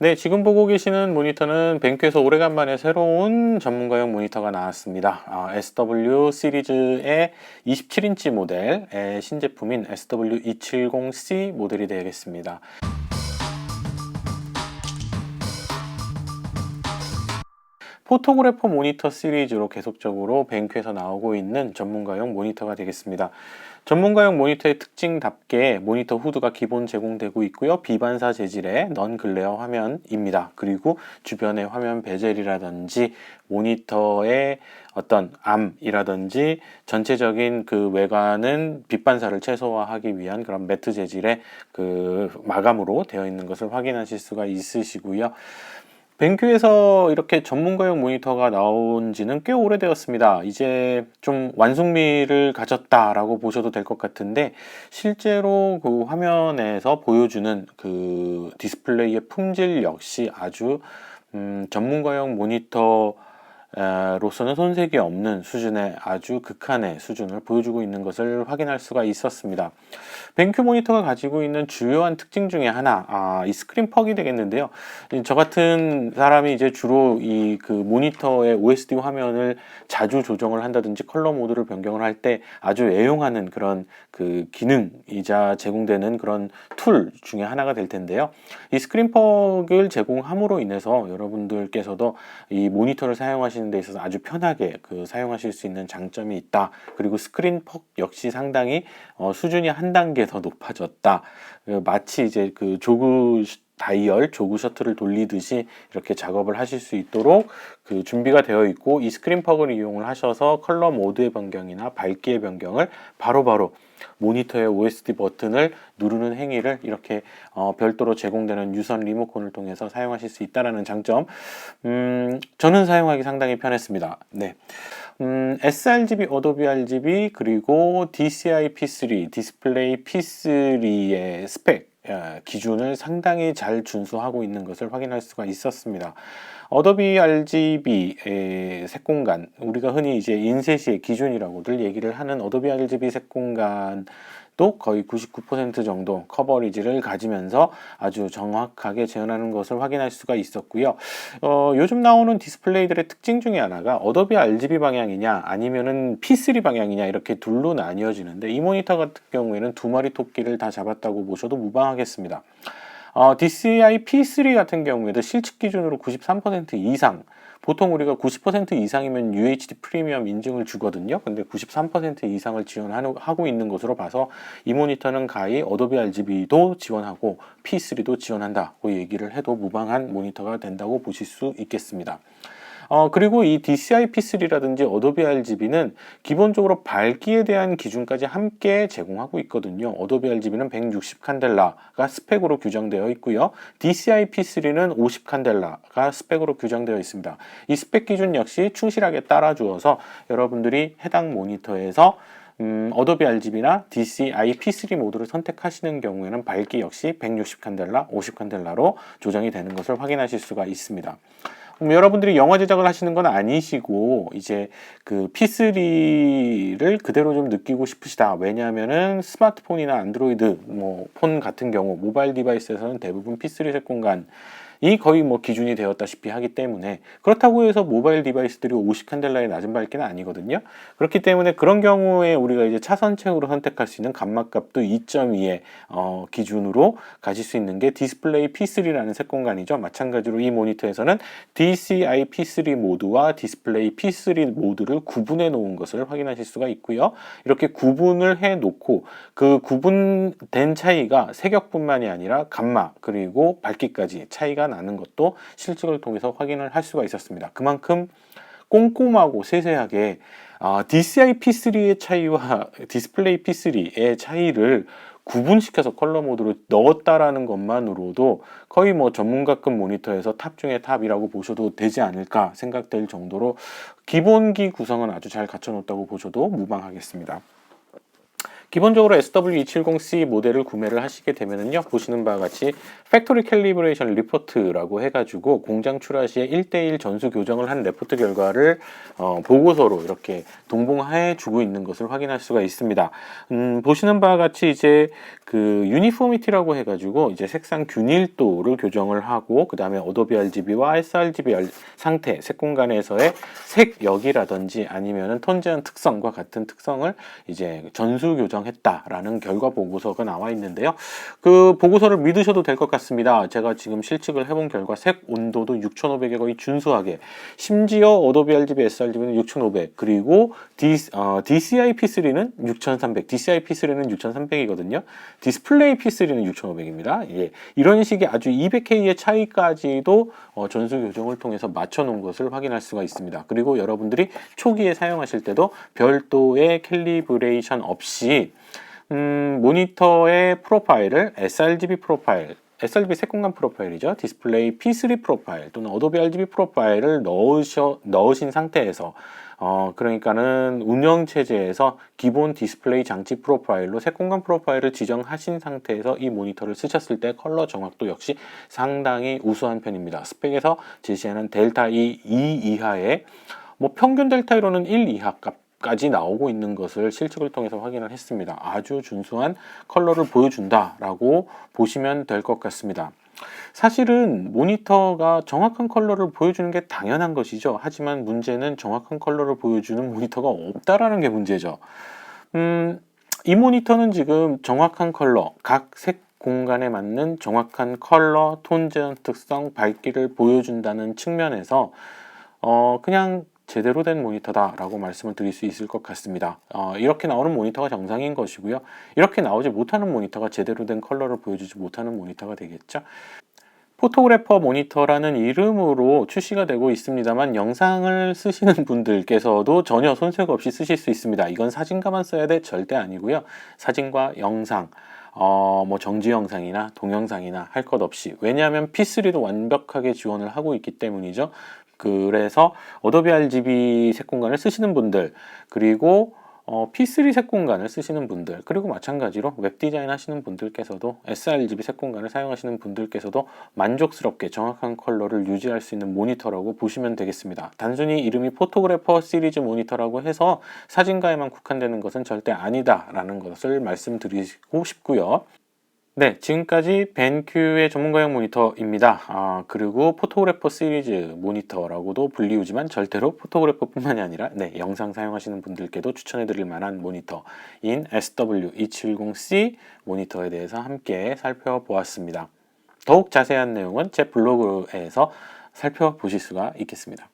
네, 지금 보고 계시는 모니터는 벤큐에서 오래간만에 새로운 전문가용 모니터가 나왔습니다. SW 시리즈의 27인치 모델의 신제품인 SW270C 모델이 되겠습니다. 포토그래퍼 모니터 시리즈로 계속적으로 벤큐에서 나오고 있는 전문가용 모니터가 되겠습니다. 전문가용 모니터의 특징답게 모니터 후드가 기본 제공되고 있고요. 비반사 재질의 넌 글레어 화면입니다. 그리고 주변의 화면 베젤이라든지 모니터의 어떤 암이라든지 전체적인 그 외관은 빛 반사를 최소화하기 위한 그런 매트 재질의 그 마감으로 되어 있는 것을 확인하실 수가 있으시고요. 벤큐에서 이렇게 전문가용 모니터가 나온 지는 꽤 오래되었습니다. 이제 좀 완성미를 가졌다라고 보셔도 될 것 같은데, 실제로 그 화면에서 보여주는 그 디스플레이의 품질 역시 아주 전문가용 모니터 로서는 손색이 없는 수준의 아주 극한의 수준을 보여주고 있는 것을 확인할 수가 있었습니다. 벤큐 모니터가 가지고 있는 주요한 특징 중에 하나, 이 스크린 퍽이 되겠는데요. 저 같은 사람이 이제 주로 이 그 모니터의 OSD 화면을 자주 조정을 한다든지 컬러 모드를 변경을 할 때 아주 애용하는 그런 그 기능이자 제공되는 그런 툴 중에 하나가 될 텐데요. 이 스크린 퍽을 제공함으로 인해서 여러분들께서도 이 모니터를 사용하시는 데 있어서 아주 편하게 그 사용하실 수 있는 장점이 있다. 그리고 스크린 퍽 역시 상당히 수준이 한 단계 더 높아졌다. 마치 이제 그 조그 다이얼, 조그 셔틀을 돌리듯이 이렇게 작업을 하실 수 있도록 그 준비가 되어 있고, 이 스크린 퍽을 이용을 하셔서 컬러 모드의 변경이나 밝기의 변경을 바로바로 모니터의 OSD 버튼을 누르는 행위를 이렇게 별도로 제공되는 유선 리모컨을 통해서 사용하실 수 있다는 장점, 저는 사용하기 상당히 편했습니다. 네. sRGB, 어도비 RGB, 그리고 DCI P3, 디스플레이 P3의 스펙 기준을 상당히 잘 준수하고 있는 것을 확인할 수가 있었습니다. 어도비 RGB의 색공간, 우리가 흔히 이제 인쇄시의 기준이라고들 얘기를 하는 어도비 RGB 색공간도 거의 99% 정도 커버리지를 가지면서 아주 정확하게 재현하는 것을 확인할 수가 있었고요. 요즘 나오는 디스플레이들의 특징 중에 하나가 어도비 RGB 방향이냐 아니면은 P3 방향이냐 이렇게 둘로 나뉘어지는데, 이 모니터 같은 경우에는 두 마리 토끼를 다 잡았다고 보셔도 무방하겠습니다. DCI P3 같은 경우에도 실측 기준으로 93% 이상, 보통 우리가 90% 이상이면 UHD 프리미엄 인증을 주거든요. 근데 93% 이상을 지원하고 있는 것으로 봐서 이 모니터는 가히 어도비 RGB도 지원하고 P3도 지원한다고 얘기를 해도 무방한 모니터가 된다고 보실 수 있겠습니다. 그리고 이 DCI P3라든지 어도비 RGB는 기본적으로 밝기에 대한 기준까지 함께 제공하고 있거든요. 어도비 RGB는 160 칸델라가 스펙으로 규정되어 있고요. DCI P3는 50 칸델라가 스펙으로 규정되어 있습니다. 이 스펙 기준 역시 충실하게 따라주어서 여러분들이 해당 모니터에서 어도비 RGB나 DCI P3 모드를 선택하시는 경우에는 밝기 역시 160 칸델라, 50 칸델라로 조정이 되는 것을 확인하실 수가 있습니다. 여러분들이 영화 제작을 하시는 건 아니시고 이제 그 P3를 그대로 좀 느끼고 싶으시다. 왜냐하면은 스마트폰이나 안드로이드 폰 같은 경우 모바일 디바이스에서는 대부분 P3 색 공간이 거의 기준이 되었다시피 하기 때문에, 그렇다고 해서 모바일 디바이스들이 50 칸델라의 낮은 밝기는 아니거든요. 그렇기 때문에 그런 경우에 우리가 이제 차선책으로 선택할 수 있는 감마값도 2.2의 기준으로 가질 수 있는 게 디스플레이 P3라는 색 공간이죠. 마찬가지로 이 모니터에서는 DCI P3 모드와 디스플레이 P3 모드를 구분해 놓은 것을 확인하실 수가 있고요. 이렇게 구분을 해 놓고 그 구분된 차이가 색역뿐만이 아니라 감마 그리고 밝기까지 차이가 나는 것도 실측을 통해서 확인을 할 수가 있었습니다. 그만큼 꼼꼼하고 세세하게 DCI P3의 차이와 디스플레이 P3의 차이를 구분시켜서 컬러 모드로 넣었다라는 것만으로도 거의 전문가급 모니터에서 탑 중에 탑이라고 보셔도 되지 않을까 생각될 정도로 기본기 구성은 아주 잘 갖춰 놓았다고 보셔도 무방하겠습니다. 기본적으로 SW270C 모델을 구매를 하시게 되면은요, 보시는 바와 같이 팩토리 캘리브레이션 리포트라고 해가지고 공장 출하 시에 1대1 전수 교정을 한 레포트 결과를 보고서로 이렇게 동봉해 주고 있는 것을 확인할 수가 있습니다. 보시는 바와 같이 이제 그 유니포미티라고 해가지고 이제 색상 균일도를 교정을 하고, 그 다음에 어도비 RGB와 sRGB 상태, 색 공간에서의 색역이라든지 아니면은 톤 제한 특성과 같은 특성을 이제 전수 교정했다라는 결과 보고서가 나와 있는데요. 그 보고서를 믿으셔도 될 것 같습니다. 제가 지금 실측을 해본 결과 색 온도도 6500에 거의 준수하게, 심지어 어도비 RGB, sRGB는 6500, 그리고 DCI P3는 6300, DCI P3는 6300이거든요. 디스플레이 P3는 6500입니다. 예, 이런 식의 아주 200K의 차이까지도 전수 교정을 통해서 맞춰놓은 것을 확인할 수가 있습니다. 그리고 여러분들이 초기에 사용하실 때도 별도의 캘리브레이션 없이 모니터의 프로파일을 sRGB 프로파일, sRGB 색공간 프로파일이죠. 디스플레이 P3 프로파일 또는 어도비 RGB 프로파일을 넣으신 상태에서 그러니까는 운영 체제에서 기본 디스플레이 장치 프로파일로 색공간 프로파일을 지정하신 상태에서 이 모니터를 쓰셨을 때 컬러 정확도 역시 상당히 우수한 편입니다. 스펙에서 제시하는 델타 2 이하의 뭐 평균 델타 1로는 1 이하 값까지 나오고 있는 것을 실측을 통해서 확인을 했습니다. 아주 준수한 컬러를 보여준다라고 보시면 될 것 같습니다. 사실은 모니터가 정확한 컬러를 보여주는 게 당연한 것이죠. 하지만 문제는 정확한 컬러를 보여주는 모니터가 없다라는 게 문제죠. 이 모니터는 지금 정확한 컬러, 각 색 공간에 맞는 정확한 컬러, 톤 제한 특성, 밝기를 보여준다는 측면에서 그냥 제대로 된 모니터다라고 말씀을 드릴 수 있을 것 같습니다. 이렇게 나오는 모니터가 정상인 것이고요. 이렇게 나오지 못하는 모니터가 제대로 된 컬러를 보여주지 못하는 모니터가 되겠죠. 포토그래퍼 모니터라는 이름으로 출시가 되고 있습니다만, 영상을 쓰시는 분들께서도 전혀 손색 없이 쓰실 수 있습니다. 이건 사진가만 써야 돼? 절대 아니고요. 사진과 영상, 뭐 정지 영상이나 동영상이나 할 것 없이, 왜냐하면 P3도 완벽하게 지원을 하고 있기 때문이죠. 그래서 어도비 RGB 색 공간을 쓰시는 분들, 그리고 P3 색 공간을 쓰시는 분들, 그리고 마찬가지로 웹 디자인 하시는 분들께서도 sRGB 색 공간을 사용하시는 분들께서도 만족스럽게 정확한 컬러를 유지할 수 있는 모니터라고 보시면 되겠습니다. 단순히 이름이 포토그래퍼 시리즈 모니터라고 해서 사진가에만 국한되는 것은 절대 아니다라는 것을 말씀드리고 싶고요. 네, 지금까지 벤큐의 전문가용 모니터입니다. 그리고 포토그래퍼 시리즈 모니터라고도 불리우지만 절대로 포토그래퍼뿐만이 아니라 영상 사용하시는 분들께도 추천해드릴 만한 모니터인 SW270C 모니터에 대해서 함께 살펴보았습니다. 더욱 자세한 내용은 제 블로그에서 살펴보실 수가 있겠습니다.